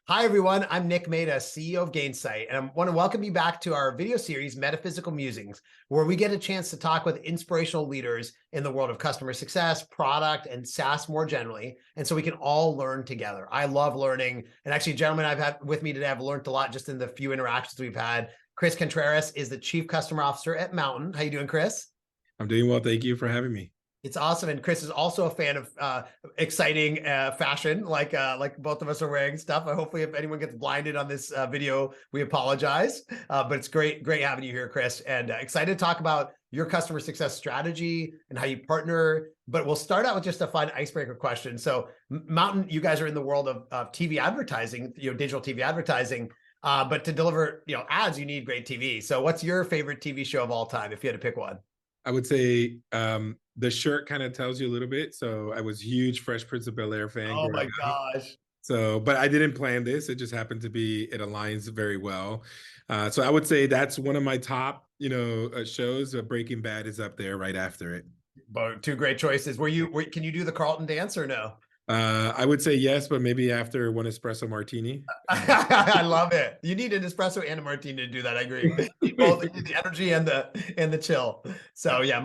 Hi, everyone. I'm Nick Mehta, CEO of Gainsight, and I want to welcome you back to our video series, Mehphysical Musings, where we get a chance to talk with inspirational leaders in the world of customer success, product, and SaaS more generally, and so we can all learn together. I love learning, and actually, gentlemen I've had with me today, I've learned a lot just in the few interactions we've had. Chris Contreras is the Chief Customer Officer at Mountain. How you doing, Chris? I'm doing well. Thank you for having me. It's awesome, and Chris is also a fan of exciting fashion, like both of us are wearing stuff. Hopefully, if anyone gets blinded on this video, we apologize. But it's great having you here, Chris, and excited to talk about your customer success strategy and how you partner. But we'll start out with just a fun icebreaker question. So, Mountain, you guys are in the world of TV advertising, digital TV advertising. But to deliver, ads, you need great TV. So, what's your favorite TV show of all time, if you had to pick one? I would say the shirt kind of tells you a little bit. So I was huge Fresh Prince of Bel-Air fan Oh my growing up. gosh. So, but I didn't plan this. It just happened to be, it aligns very well. So I would say that's one of my top, shows. Breaking Bad is up there right after it. Both two great choices. Can you do the Carlton dance or no? I would say yes, but maybe after one espresso martini. I love it. You need an espresso and a martini to do that. I agree. You both need the energy and the chill. So yeah,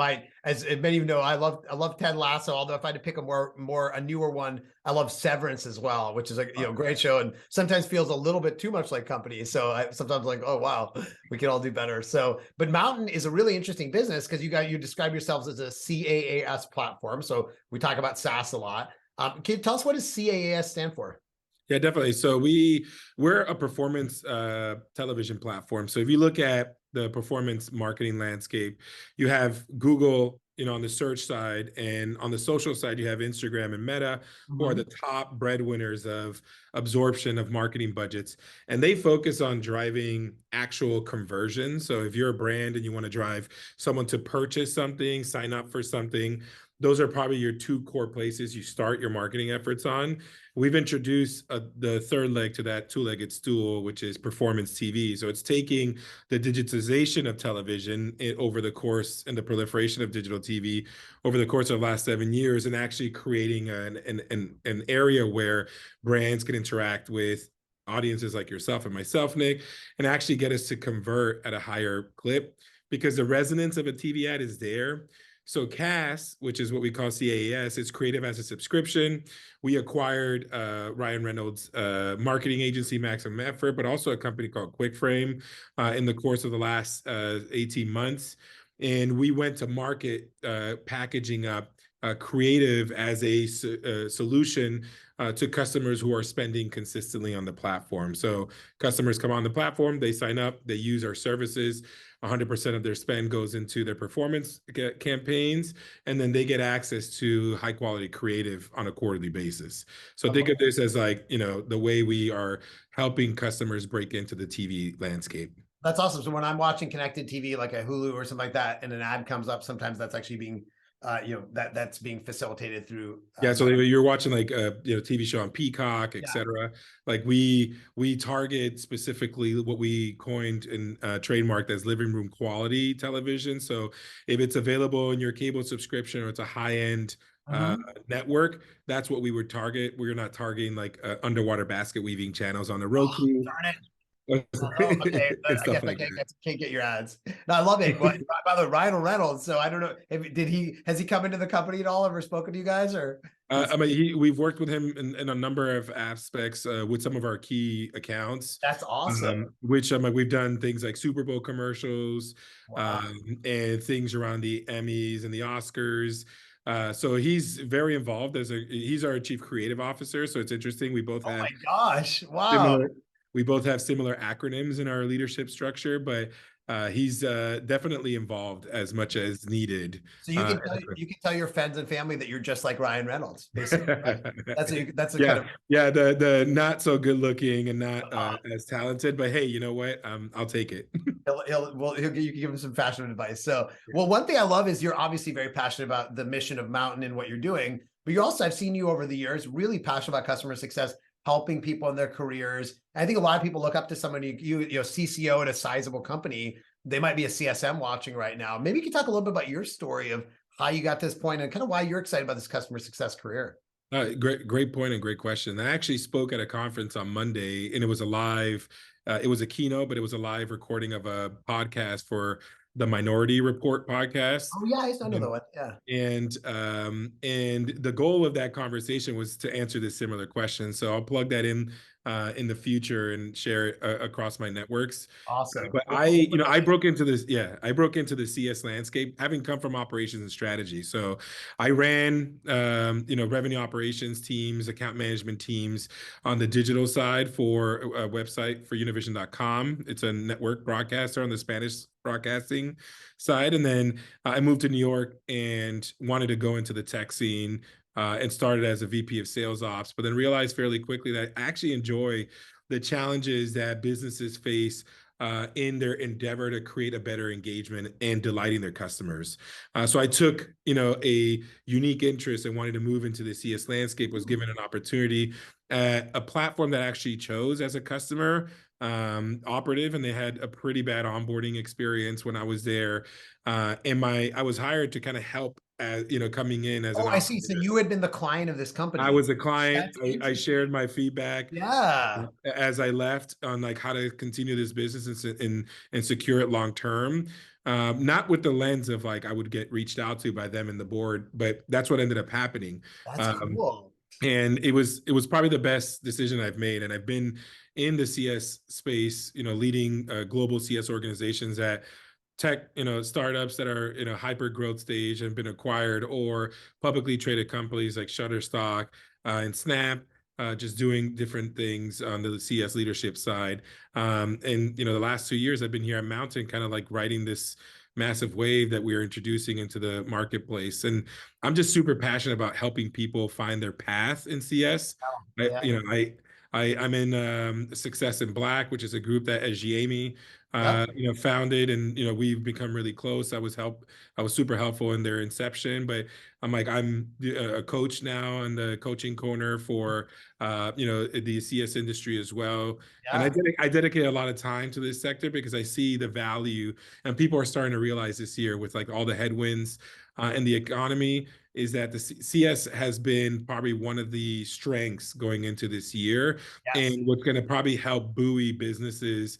as many of you know, I love Ted Lasso. Although if I had to pick a newer one, I love Severance as well, which is a great show and sometimes feels a little bit too much like Company. So I sometimes like, oh wow, we can all do better. So, but Mountain is a really interesting business because you describe yourselves as a CaaS platform. So we talk about SaaS a lot. Can you tell us what does CaaS stand for? Yeah, definitely. So we're a performance television platform. So if you look at the performance marketing landscape, you have Google, on the search side, and on the social side, you have Instagram and Meta, who are the top breadwinners of absorption of marketing budgets. And they focus on driving actual conversion. So if you're a brand and you want to drive someone to purchase something, sign up for something, those are probably your two core places you start your marketing efforts on. We've introduced the third leg to that two-legged stool, which is performance TV. So it's taking the digitization of television over the course and the proliferation of digital TV over the course of the last 7 years, and actually creating an area where brands can interact with audiences like yourself and myself, Nick, and actually get us to convert at a higher clip, because the resonance of a TV ad is there. So CaaS, which is what we call CaaS, is creative as a subscription. We acquired Ryan Reynolds' marketing agency, Maximum Effort, but also a company called QuickFrame in the course of the last 18 months. And we went to market packaging up creative as a solution to customers who are spending consistently on the platform. So customers come on the platform, they sign up, they use our services. 100% of their spend goes into their performance campaigns, and then they get access to high quality creative on a quarterly basis. So think of this as like, the way we are helping customers break into the TV landscape. That's awesome. So when I'm watching connected TV, like a Hulu or something like that, and an ad comes up, sometimes that's actually being, that's being facilitated through. Yeah, so you're watching like a TV show on Peacock, etc. Like we target specifically what we coined and trademarked as living room quality television. So if it's available in your cable subscription or it's a high-end network, that's what we would target. We're not targeting like underwater basket weaving channels on the Roku. Darn it. Oh, okay. And I stuff guess like that. can't get your ads. No, I love it. Well, by the way, Ryan Reynolds. So I don't know. Has he come into the company at all? Ever spoken to you guys or? I mean, we've worked with him in a number of aspects with some of our key accounts. That's awesome. Which we've done things like Super Bowl commercials, Wow. and things around the Emmys and the Oscars. So he's very involved he's our chief creative officer. So it's interesting. We both Oh have my gosh. Wow. similar we both have similar acronyms in our leadership structure, but he's definitely involved as much as needed. So you can tell your friends and family that you're just like Ryan Reynolds, basically. Right? That's a kind of the not so good looking and not as talented, but hey, you know what? I'll take it. you can give him some fashion advice. So, well, one thing I love is you're obviously very passionate about the mission of Mountain and what you're doing, but you're also, I've seen you over the years, really passionate about customer success, helping people in their careers. And I think a lot of people look up to somebody, CCO at a sizable company. They might be a CSM watching right now. Maybe you could talk a little bit about your story of how you got to this point and kind of why you're excited about this customer success career. Great point and great question. I actually spoke at a conference on Monday, and it was a live. It was a keynote, but it was a live recording of a podcast for the Minority Report podcast. Oh yeah, I used to know that one. Yeah. And the goal of that conversation was to answer this similar question. So I'll plug that in the future and share it across my networks. Awesome. But I broke into this. Yeah, I broke into the CS landscape, having come from operations and strategy. So I ran, revenue operations teams, account management teams on the digital side for a website for univision.com. It's a network broadcaster on the Spanish broadcasting side. And then I moved to New York and wanted to go into the tech scene, and started as a VP of sales ops, but then realized fairly quickly that I actually enjoy the challenges that businesses face in their endeavor to create a better engagement and delighting their customers. So I took, a unique interest and wanted to move into the CS landscape, was given an opportunity at a platform that I actually chose as a customer operative, and they had a pretty bad onboarding experience when I was there. I was hired to kind of help as, coming in as an Oh, I see. So operator. you had been the client of this I company. was a client. That's I shared interesting. my feedback Yeah, as I left on like how to continue this business and secure it long term. Not with the lens of like I would get reached out to by them and the board, but that's what ended up happening. that's Um, cool. and it was probably the best decision I've made. And I've been in the CS space, leading global CS organizations at tech, startups that are in a hyper growth stage and been acquired, or publicly traded companies like Shutterstock and Snap, just doing different things on the CS leadership side. And the last 2 years I've been here at Mountain, kind of like riding this massive wave that we're introducing into the marketplace. And I'm just super passionate about helping people find their path in CS. Wow. I, Yeah. you know, I, I'm in Success in Black, which is a group that Jamie Yep. founded, and we've become really close. I was super helpful in their inception, but I'm a coach now in the coaching corner for the CS industry as well. And Yeah. I dedicate a lot of time to this sector because I see the value, and people are starting to realize this year with like all the headwinds in the economy, is that the CS has been probably one of the strengths going into this year, Yes. and what's going to probably help buoy businesses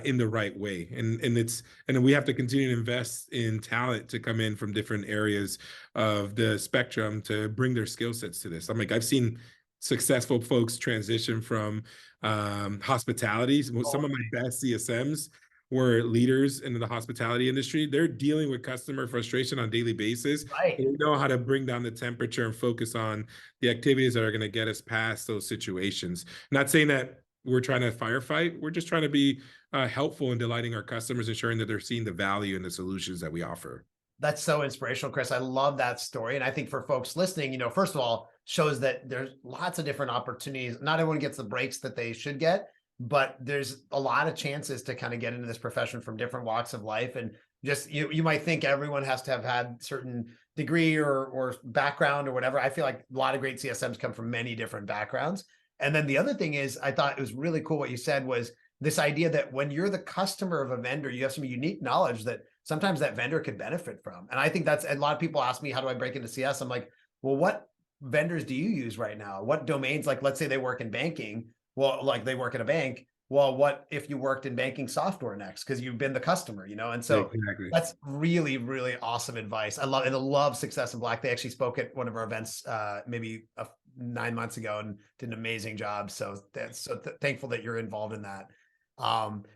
in the right way. And we have to continue to invest in talent to come in from different areas of the spectrum to bring their skill sets to this. I've seen successful folks transition from hospitality. Some of my Totally. best CSMs were leaders in the hospitality industry. They're dealing with customer frustration on a daily basis. Right. They know how to bring down the temperature and focus on the activities that are going to get us past those situations. Not saying that we're trying to firefight. We're just trying to be helpful in delighting our customers, ensuring that they're seeing the value in the solutions that we offer. That's so inspirational, Chris. I love that story. And I think for folks listening, first of all, shows that there's lots of different opportunities. Not everyone gets the breaks that they should get, but there's a lot of chances to kind of get into this profession from different walks of life. And just you might think everyone has to have had certain degree or background or whatever. I feel like a lot of great CSMs come from many different backgrounds. And then the other thing is, I thought it was really cool what you said was this idea that when you're the customer of a vendor, you have some unique knowledge that sometimes that vendor could benefit from. And I think that's, and a lot of people ask me, how do I break into CS? I'm like, well, what vendors do you use right now? What domains, like, let's say they work in banking. Well, like they work at a bank. Well, what if you worked in banking software next? Because you've been the customer, And so Exactly. that's really, really awesome advice. I love Success in Black. They actually spoke at one of our events maybe 9 months ago and did an amazing job. So that's thankful that you're involved in that.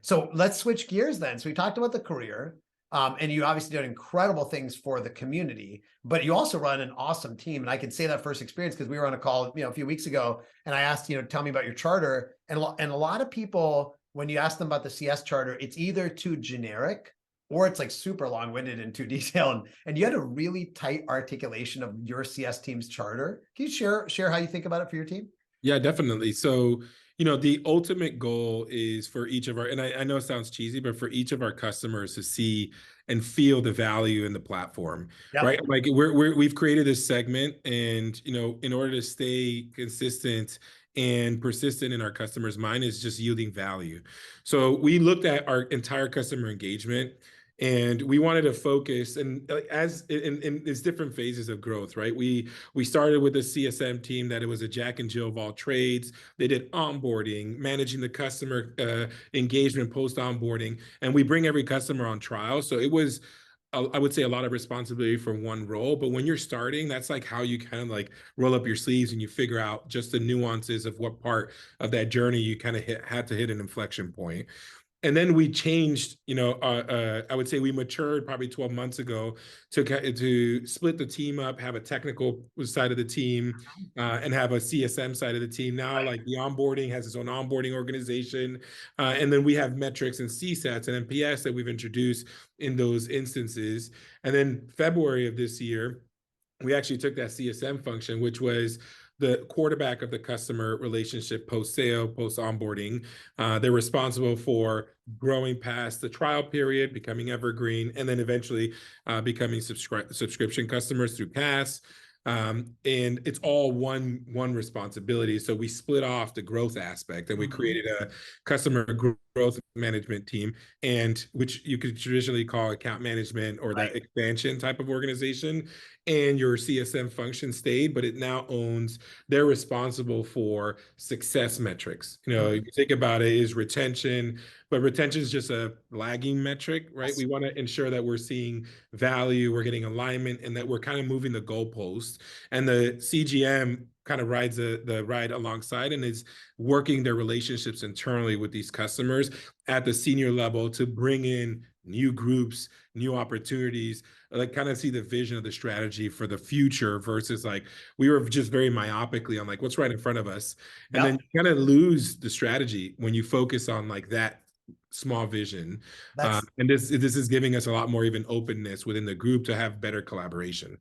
So let's switch gears then. So we talked about the career. And you obviously did incredible things for the community, but you also run an awesome team. And I can say that first experience because we were on a call, a few weeks ago, and I asked, tell me about your charter. And a lot of people, when you ask them about the CS charter, it's either too generic or it's like super long-winded and too detailed. And you had a really tight articulation of your CS team's charter. Can you share how you think about it for your team? Yeah, definitely. So, the ultimate goal is for each of our, and I know it sounds cheesy, but for each of our customers to see and feel the value in the platform, right? Yep. Like we've created this segment, and in order to stay consistent and persistent in our customers' mind is just yielding value. So we looked at our entire customer engagement, And we wanted to focus, and as in its different phases of growth, right? We started with a CSM team that it was a Jack and Jill of all trades. They did onboarding, managing the customer engagement post onboarding, and we bring every customer on trial. So it was, I would say, a lot of responsibility for one role. But when you're starting, that's like how you kind of like roll up your sleeves and you figure out just the nuances of what part of that journey you kind of had to hit an inflection point. And then we changed, I would say we matured probably 12 months ago to split the team up, have a technical side of the team, and have a CSM side of the team. Now, like the onboarding has its own onboarding organization. And then we have metrics and CSATs and NPS that we've introduced in those instances. And then February of this year, we actually took that CSM function, which was the quarterback of the customer relationship post-sale, post-onboarding. They're responsible for growing past the trial period, becoming evergreen, and then eventually becoming subscription customers through CaaS. And it's all one responsibility. So we split off the growth aspect and we created a customer growth management team, and which you could traditionally call account management or that expansion type of organization. And your CSM function stayed, but it now owns, they're responsible for success metrics. You think about it, is retention, but retention is just a lagging metric, right? We want to ensure that we're seeing value, we're getting alignment, and that we're kind of moving the goalposts. And the CGM kind of rides the ride alongside and is working their relationships internally with these customers at the senior level to bring in new groups, new opportunities, like kind of see the vision of the strategy for the future versus like we were just very myopically on like what's right in front of us. And then you kind of lose the strategy when you focus on like that small vision. And this is giving us a lot more even openness within the group to have better collaboration.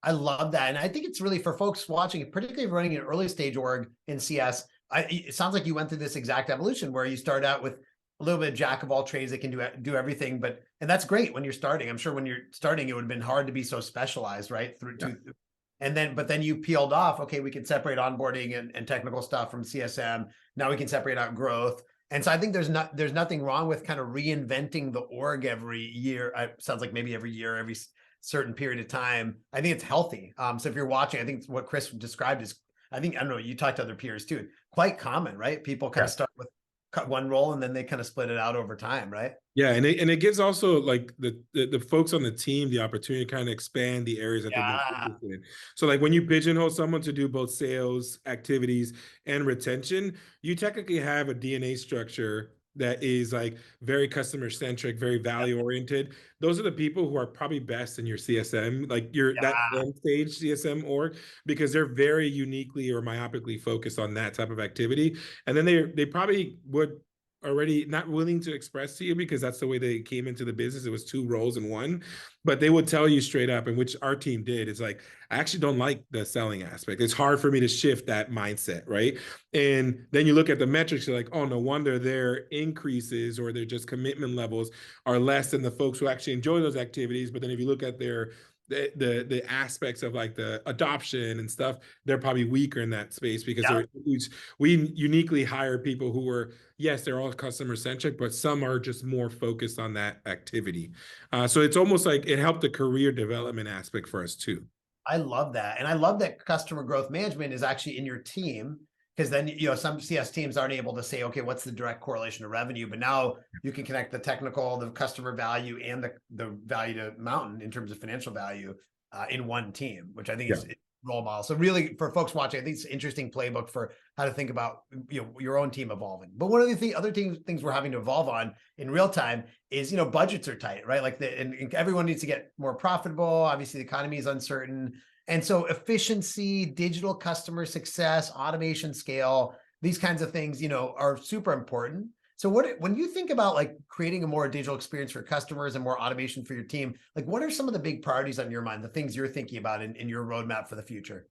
I love that. And I think it's really for folks watching, particularly running an early stage org in CS, it sounds like you went through this exact evolution where you start out with a little bit of jack of all trades that can do everything. And that's great when you're starting. I'm sure when you're starting, it would have been hard to be so specialized, right? But then you peeled off, okay, we can separate onboarding and technical stuff from CSM. Now we can separate out growth. And so I think there's nothing wrong with kind of reinventing the org every year. It sounds like maybe every year, every certain period of time. I think it's healthy. So if you're watching, I think what Chris described is, I don't know, you talked to other peers too, quite common, right? People kind of start with one role and then they kind of split it out over time, right? Yeah, and it gives also like the folks on the team the opportunity to kind of expand the areas that they're most interested in. So like when you pigeonhole someone to do both sales activities and retention, you technically have a DNA structure that is like very customer centric, very value oriented. Those are the people who are probably best in your CSM, like that end stage CSM org, because they're very uniquely or myopically focused on that type of activity. And then they probably would already not willing to express to you because that's the way they came into the business. It was two roles in one, but they would tell you straight up, and which our team did. It's like, I actually don't like the selling aspect. It's hard for me to shift that mindset, right? And then you look at the metrics, you're like, oh, no wonder their increases or their just commitment levels are less than the folks who actually enjoy those activities. But then if you look at the aspects of like the adoption and stuff, they're probably weaker in that space because we uniquely hire people who were, yes, they're all customer centric, but some are just more focused on that activity. So it's almost like it helped the career development aspect for us too. I love that. And I love that customer growth management is actually in your team, because then, some CS teams aren't able to say, okay, what's the direct correlation to revenue? But now you can connect the technical, the customer value, and the value to mountain in terms of financial value in one team, which I think is role model. So really for folks watching, I think it's an interesting playbook for how to think about your own team evolving. But one of the other things we're having to evolve on in real time is, budgets are tight, right? Like and everyone needs to get more profitable. Obviously the economy is uncertain. And so efficiency, digital customer success, automation scale, these kinds of things, are super important. So when you think about like creating a more digital experience for customers and more automation for your team, like what are some of the big priorities on your mind, the things you're thinking about in your roadmap for the future?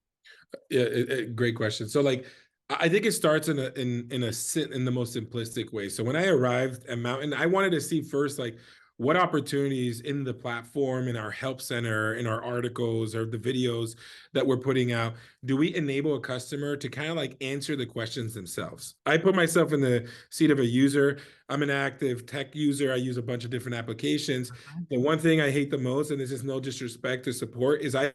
Yeah, great question. So like, I think it starts in the most simplistic way. So when I arrived at Mountain, I wanted to see first, like, what opportunities in the platform, in our help center, in our articles or the videos that we're putting out, do we enable a customer to kind of like answer the questions themselves? I put myself in the seat of a user. I'm an active tech user. I use a bunch of different applications. The one thing I hate the most, and this is no disrespect to support, is I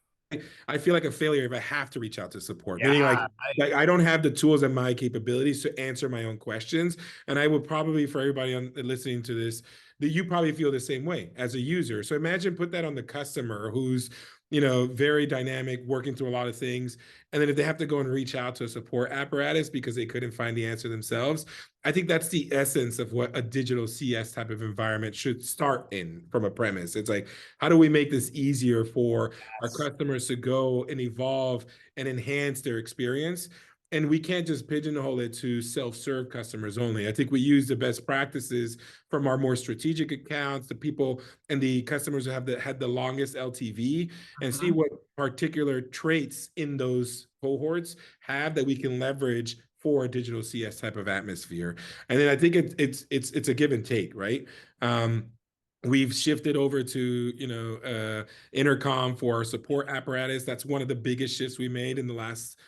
feel like a failure if I have to reach out to support, meaning Yeah. like I don't have the tools and my capabilities to answer my own questions. And I would probably, for everybody listening to this, that you probably feel the same way as a user. So imagine put that on the customer who's, very dynamic, working through a lot of things. And then if they have to go and reach out to a support apparatus because they couldn't find the answer themselves, I think that's the essence of what a digital CS type of environment should start in from a premise. It's like, how do we make this easier for our Yes. customers to go and evolve and enhance their experience? And we can't just pigeonhole it to self-serve customers only. I think we use the best practices from our more strategic accounts, the people and the customers who had the longest LTV, and see Mhm. what particular traits in those cohorts have that we can leverage for a digital CS type of atmosphere. And then I think it's a give and take, right? We've shifted over to intercom for our support apparatus. That's one of the biggest shifts we made in the last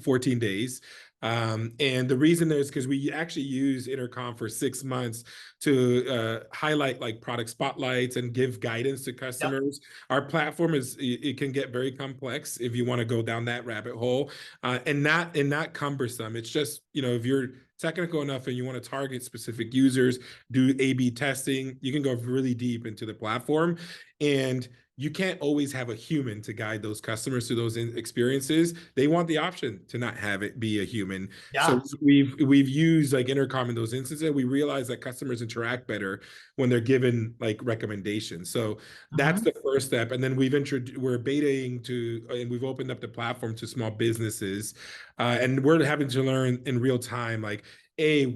14 days. And the reason is because we actually use intercom for 6 months to highlight like product spotlights and give guidance to Yep. customers. Our platform it can get very complex if you want to go down that rabbit hole, and not cumbersome. It's just, if you're technical enough and you want to target specific users, do A/B testing, you can go really deep into the platform. And you can't always have a human to guide those customers through those experiences. They want the option to not have it be a human. So Yeah. we've used like intercom in those instances. We realize that customers interact better when they're given like recommendations. So that's Mhm. the first step. And then we're betaing to, and we've opened up the platform to small businesses, and we're having to learn in real time, like,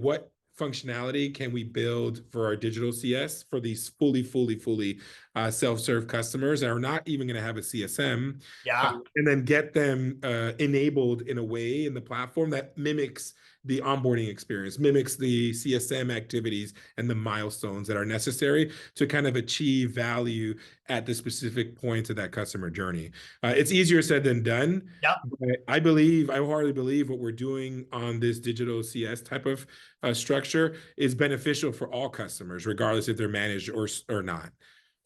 what functionality can we build for our digital CS for these fully self-serve customers that are not even going to have a CSM, Yeah. and then get them enabled in a way in the platform that mimics the onboarding experience, mimics the CSM activities and the milestones that are necessary to kind of achieve value at the specific points of that customer journey. It's easier said than done. Yep. But I wholeheartedly believe what we're doing on this digital CS type of structure is beneficial for all customers, regardless if they're managed or not.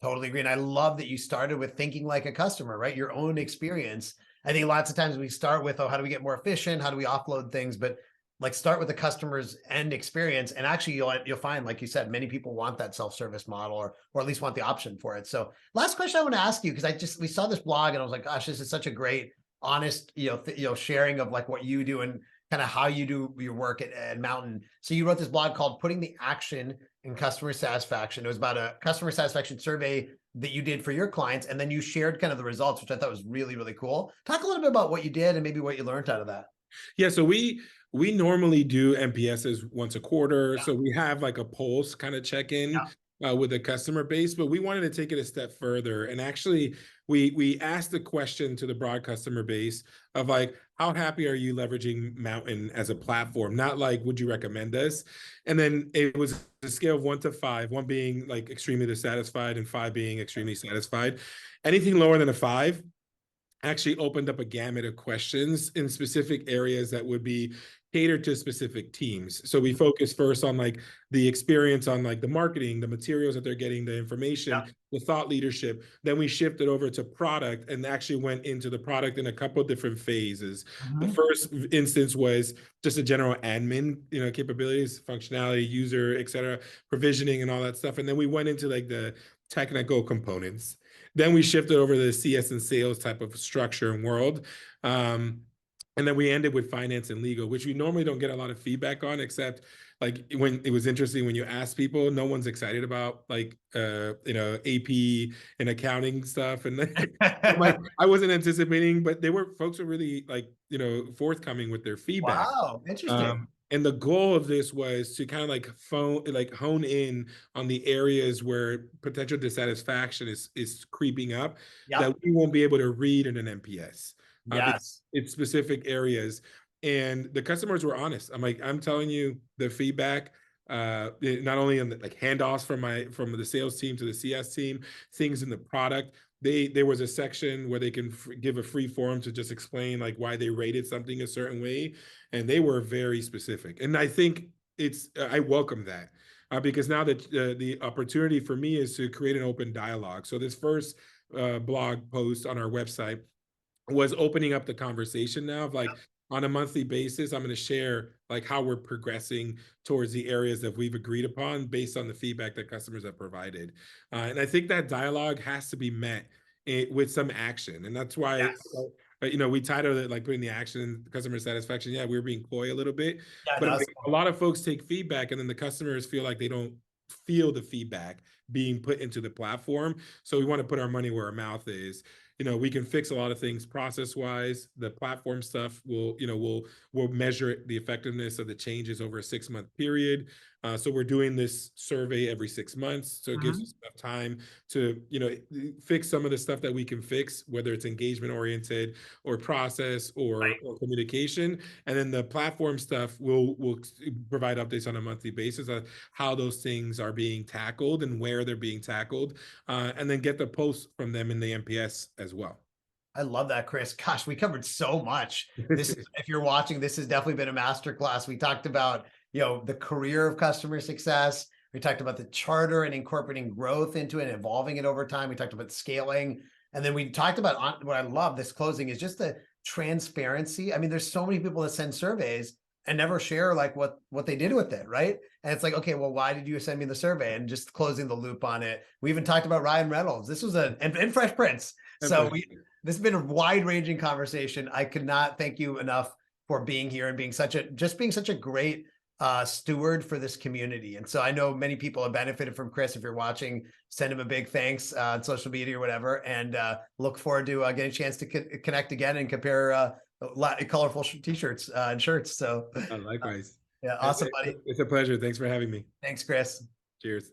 Totally agree. And I love that you started with thinking like a customer, right? Your own experience. I think lots of times we start with, oh, how do we get more efficient? How do we offload things? But like start with the customer's end experience. And actually you'll find, like you said, many people want that self-service model or at least want the option for it. So last question I want to ask you, because we saw this blog and I was like, gosh, this is such a great, honest, sharing of like what you do and kind of how you do your work at Mountain. So you wrote this blog called Putting the Action in Customer Satisfaction. It was about a customer satisfaction survey that you did for your clients, and then you shared kind of the results, which I thought was really, really cool. Talk a little bit about what you did and maybe what you learned out of that. Yeah, so we normally do NPSs once a quarter. So we have like a pulse kind of check in Yeah. with the customer base, but we wanted to take it a step further. And actually, we asked the question to the broad customer base of like, how happy are you leveraging Mountain as a platform? Not like, would you recommend us? And then it was a scale of 1 to 5, 1 being like extremely dissatisfied and 5 being extremely satisfied. Anything lower than a 5 actually opened up a gamut of questions in specific areas that would be catered to specific teams. So we focused first on like the experience on like the marketing, the materials that they're getting, the information, Yeah. the thought leadership. Then we shifted over to product and actually went into the product in a couple of different phases. The Mhm. first instance was just a general admin, capabilities, functionality, user, et cetera, provisioning and all that stuff. And then we went into like the technical components. Then we shifted over to the CS and sales type of structure and world. And then we ended with finance and legal, which we normally don't get a lot of feedback on, except like when it was interesting when you ask people, no one's excited about like AP and accounting stuff. And I'm like, I wasn't anticipating, but folks were really like, forthcoming with their feedback. Wow, interesting. And the goal of this was to kind of like hone in on the areas where potential dissatisfaction is creeping up that Yep. we won't be able to read in an NPS, because Yes. it's specific areas. And the customers were honest. I'm telling you the feedback. not only in the, like handoffs from the sales team to the CS team, things in the product. There was a section where they can give a free form to just explain like why they rated something a certain way, and they were very specific. And I think I welcome that. Because now that the opportunity for me is to create an open dialogue. So this first blog post on our website was opening up the conversation now of like, on a monthly basis, I'm going to share like how we're progressing towards the areas that we've agreed upon based on the feedback that customers have provided. And I think that dialogue has to be met with some action. And that's why, Yes. we titled it like putting the action in customer satisfaction. Yeah, we were being coy a little bit, Yeah, but no, like, a lot of folks take feedback and then the customers feel like they don't feel the feedback being put into the platform. So we want to put our money where our mouth is. We can fix a lot of things process wise. The platform stuff we'll measure the effectiveness of the changes over a 6-month period. So we're doing this survey every 6 months. So it gives us enough time to, fix some of the stuff that we can fix, whether it's engagement oriented or process or communication. And then the platform stuff will provide updates on a monthly basis on how those things are being tackled and where they're being tackled, and then get the posts from them in the MPS as well. I love that, Chris. Gosh, we covered so much. This is, if you're watching, this has definitely been a masterclass. We talked about, the career of customer success. We talked about the charter and incorporating growth into it, evolving it over time. We talked about scaling. And then we talked about what I love this closing is just the transparency. I mean, there's so many people that send surveys and never share like what they did with it, right? And it's like, okay, well, why did you send me the survey? And just closing the loop on it. We even talked about Ryan Reynolds. This was and Fresh Prince. So this has been a wide-ranging conversation. I could not thank you enough for being here and being such a great steward for this community. And so I know many people have benefited from Chris. If you're watching, send him a big thanks on social media or whatever, and look forward to getting a chance to connect again and compare colorful t-shirts and shirts. So likewise. yeah, awesome, buddy. It's a pleasure. Thanks for having me. Thanks, Chris. Cheers.